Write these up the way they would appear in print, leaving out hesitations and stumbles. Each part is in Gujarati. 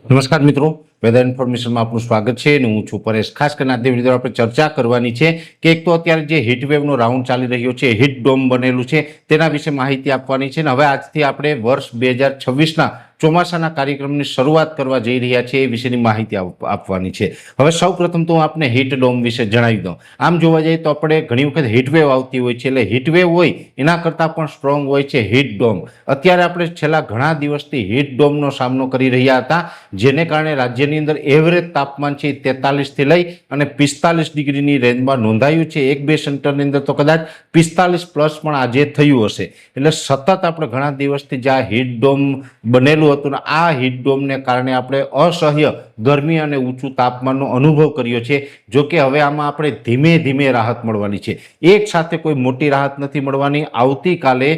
નમસ્કાર મિત્રો, વેધર ઇન્ફોર્મેશનમાં આપનું સ્વાગત છે અને હું છું પરેશ। ખાસ કરીને આજની વિડીયો આપણે ચર્ચા કરવાની છે કે એક તો અત્યારે જે હીટવેવનો રાઉન્ડ ચાલી રહ્યો છે, હીટ ડોમ બનેલું છે, તેના વિશે માહિતી આપવાની છે। અને હવે આજથી આપણે વર્ષ 2026ના ચોમાસાના કાર્યક્રમની શરૂઆત કરવા જઈ રહ્યા છીએ એ વિશેની માહિતી આપવાની છે। હવે સૌપ્રથમ તો હું આપને હીટ ડોમ વિશે જણાવી દઉં। આમ જોવા જઈએ તો આપણે ઘણી વખત હીટવેવ આવતી હોય છે, એટલે હીટવેવ હોય એના કરતાં પણ સ્ટ્રોંગ હોય છે હીટ ડોમ। અત્યારે આપણે છેલ્લા ઘણા દિવસથી હીટ ડોમનો સામનો કરી રહ્યા હતા, જેને કારણે રાજ્યની અંદર એવરેજ તાપમાન છે 43 થી લઈ અને 45 ડિગ્રીની રેન્જમાં નોંધાયું છે। એક બે સેન્ટરની અંદર તો કદાચ 45 પ્લસ પણ આજે થયું હશે। એટલે સતત આપણે ઘણા દિવસથી જે આ હીટ ડોમ બનેલું હતું ને આ હીટ ડોમને કારણે આપણે અસહ્ય ગરમી અને ઊંચું તાપમાનનો અનુભવ કર્યો છે। જો કે હવે આમાં આપણે ધીમે ધીમે રાહત મળવાની છે, એક સાથે કોઈ મોટી રાહત નથી મળવાની। આવતીકાલે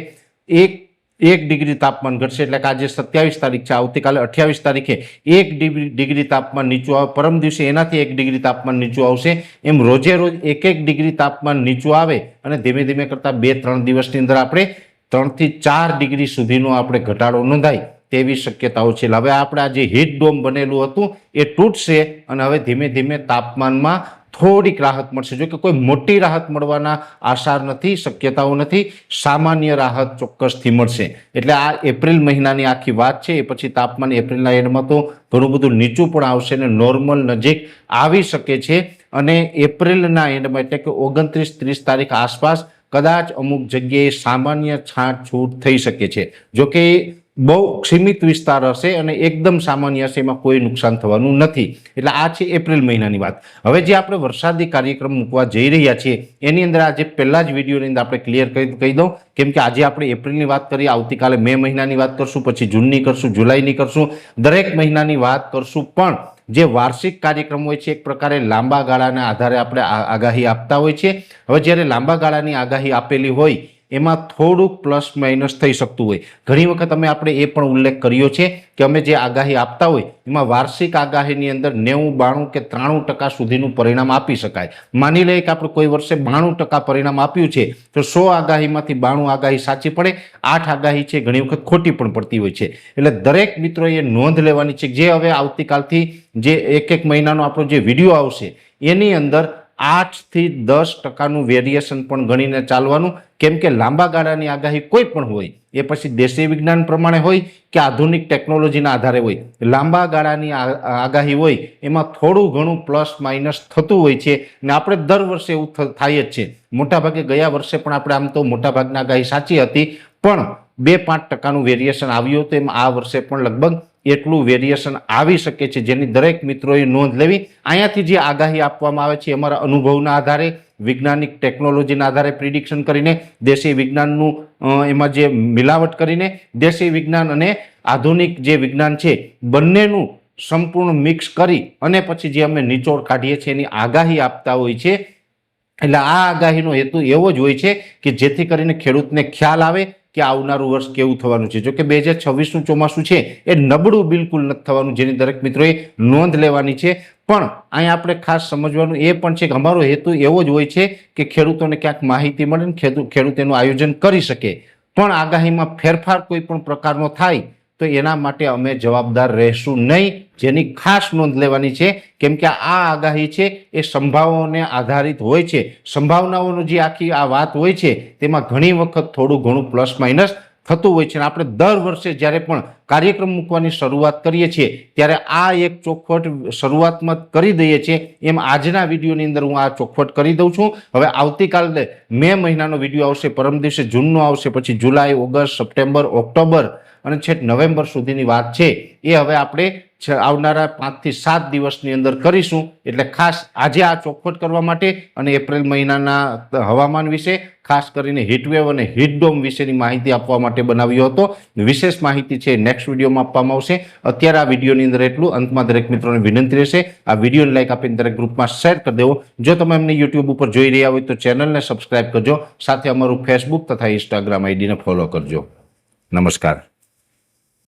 એક ડિગ્રી તાપમાન ઘટશે, એટલે કે આજે 27 તારીખ છે, આવતીકાલે 28 તારીખે 1 ડિગ્રી તાપમાન નીચું આવે, પરમ દિવસે એનાથી 1 ડિગ્રી તાપમાન નીચું આવશે। એમ રોજે રોજ 1 ડિગ્રી તાપમાન નીચું આવે અને ધીમે ધીમે કરતા 2-3 દિવસની અંદર આપણે 3 થી 4 ડિગ્રી સુધીનો આપણે ઘટાડો નોંધાય તેવી શક્યતાઓ છે। હવે આપણે આ જે હીટ ડોમ બનેલું હતું એ તૂટશે અને હવે ધીમે ધીમે તાપમાનમાં થોડીક રાહત મળશે। જો કે કોઈ મોટી રાહત મળવાના આસાર નથી, શક્યતાઓ નથી, સામાન્ય રાહત ચોક્કસથી મળશે। એટલે આ એપ્રિલ મહિનાની આખી વાત છે। એ પછી તાપમાન એપ્રિલના એન્ડમાં તો ઘણું બધું નીચું પણ આવશે અને નોર્મલ નજીક આવી શકે છે। અને એપ્રિલના એન્ડમાં એટલે કે 29-30 તારીખ આસપાસ કદાચ અમુક જગ્યાએ સામાન્ય છાંટછૂટ થઈ શકે છે। જો કે બહુ સીમિત વિસ્તાર હશે અને એકદમ સામાન્ય હશે, એમાં કોઈ નુકસાન થવાનું નથી। એટલે આ છે એપ્રિલ મહિનાની વાત। હવે જે આપણે વરસાદી કાર્યક્રમ મૂકવા જઈ રહ્યા છીએ એની અંદર આજે પહેલા જ વિડીયોની અંદર આપણે ક્લિયર કહી દઉં, કેમ કે આજે આપણે એપ્રિલની વાત કરીએ, આવતીકાલે મે મહિનાની વાત કરશું, પછી જૂનની કરશું, જુલાઈની કરશું, દરેક મહિનાની વાત કરશું। પણ જે વાર્ષિક કાર્યક્રમ હોય છે એક પ્રકારે લાંબા ગાળાના આધારે આપણે આગાહી આપતા હોય છે। હવે જ્યારે લાંબા ગાળાની આગાહી આપેલી હોય એમાં થોડુંક પ્લસ માઇનસ થઈ શકતું હોય। ઘણી વખત આપણે એ પણ ઉલ્લેખ કર્યો છે કે અમે જે આગાહી આપતા હોય એમાં વાર્ષિક આગાહીની અંદર 90, 92 કે 93% સુધીનું પરિણામ આપી શકાય। માની લઈએ કે આપણે કોઈ વર્ષે 92% પરિણામ આપ્યું છે તો 100 આગાહીમાંથી 92 આગાહી સાચી પડે, 8 આગાહી છે ઘણી વખત ખોટી પણ પડતી હોય છે। એટલે દરેક મિત્રોએ નોંધ લેવાની છે। જે હવે આવતીકાલથી જે એક મહિનાનો આપણો જે વિડીયો આવશે એની અંદર 8 થી 10% વેરિએશન પણ ગણીને ચાલવાનું, કેમ કે લાંબા ગાળાની આગાહી કોઈ પણ હોય એ પછી દેશી વિજ્ઞાન પ્રમાણે હોય કે આધુનિક ટેકનોલોજીના આધારે હોય, લાંબા ગાળાની આગાહી હોય એમાં થોડું ઘણું પ્લસ માઇનસ થતું હોય છે અને આપણે દર વર્ષે એવું થાય જ છે। મોટાભાગે ગયા વર્ષે પણ આપણે આમ તો મોટાભાગની આગાહી સાચી હતી, પણ 2-5% વેરિએશન આવ્યું હતું। એમ આ વર્ષે પણ લગભગ એટલું વેરિએશન આવી શકે છે, જેની દરેક મિત્રોએ નોંધ લેવી। અહીંયાથી જે આગાહી આપવામાં આવે છે અમારા અનુભવના આધારે, વૈજ્ઞાનિક ટેકનોલોજીના આધારે પ્રિડિક્શન કરીને, દેશી વિજ્ઞાનનું એમાં જે મિલાવટ કરીને, દેશી વિજ્ઞાન અને આધુનિક જે વિજ્ઞાન છે બંનેનું સંપૂર્ણ મિક્સ કરી અને પછી જે અમે નિચોડ કાઢીએ છીએ એની આગાહી આપતા હોય છે। એટલે આ આગાહીનો હેતુ એવો જ હોય છે કે જેથી કરીને ખેડૂતને ખ્યાલ આવે કે આવનારું વર્ષ કેવું થવાનું છે। જો કે 2026નું ચોમાસું છે એ નબળું બિલકુલ નથી થવાનું, જેની દરેક મિત્રોએ નોંધ લેવાની છે। પણ અહીંયા આપણે ખાસ સમજવાનું એ પણ છે કે અમારો હેતુ એવો જ હોય છે કે ખેડૂતોને ક્યાંક માહિતી મળે ને ખેડૂત એનું આયોજન કરી શકે, પણ આગાહીમાં ફેરફાર કોઈ પણ પ્રકારનો થાય તો એના માટે અમે જવાબદાર રહેશું નહીં, જેની ખાસ નોંધ લેવાની છે। કેમ કે આ આગાહી છે એ સંભાવનાઓને આધારિત હોય છે। સંભાવનાઓનું જે આખી આ વાત હોય છે તેમાં ઘણી વખત થોડું ઘણું પ્લસ માઇનસ થતું હોય છે। આપણે દર વર્ષે જ્યારે પણ કાર્યક્રમ મૂકવાની શરૂઆત કરીએ છીએ ત્યારે આ એક ચોખવટ શરૂઆતમાં કરી દઈએ છીએ। એમ આજના વિડીયોની અંદર હું આ ચોખવટ કરી દઉં છું। હવે આવતીકાલે મે મહિનાનો વિડીયો આવશે, પરમ દિવસે જૂનનો આવશે, પછી જુલાઈ, ઓગસ્ટ, સપ્ટેમ્બર, ઓક્ટોબર અને છેક નવેમ્બર સુધીની વાત છે એ હવે આપણે આવનારા 5 થી 7 દિવસની અંદર કરીશું। એટલે ખાસ આજે આ ચોખવટ કરવા માટે અને એપ્રિલ મહિનાના હવામાન વિશે, ખાસ કરીને હીટવેવ અને હીટ ડોમ વિશેની માહિતી આપવા માટે બનાવ્યો હતો। વિશેષ માહિતી છે નેક્સ્ટ વિડીયોમાં આપવામાં આવશે। અત્યારે આ વિડીયોની અંદર એટલું। અંતમાં દરેક મિત્રોને વિનંતી રહેશે આ વિડીયોને લાઈક આપીને દરેક ગ્રુપમાં શેર કરી દેવો। જો તમે અમને યુટ્યુબ ઉપર જોઈ રહ્યા હોય તો ચેનલને સબસ્ક્રાઇબ કરજો, સાથે અમારું ફેસબુક તથા ઇન્સ્ટાગ્રામ આઈડીને ફોલો કરજો। નમસ્કાર।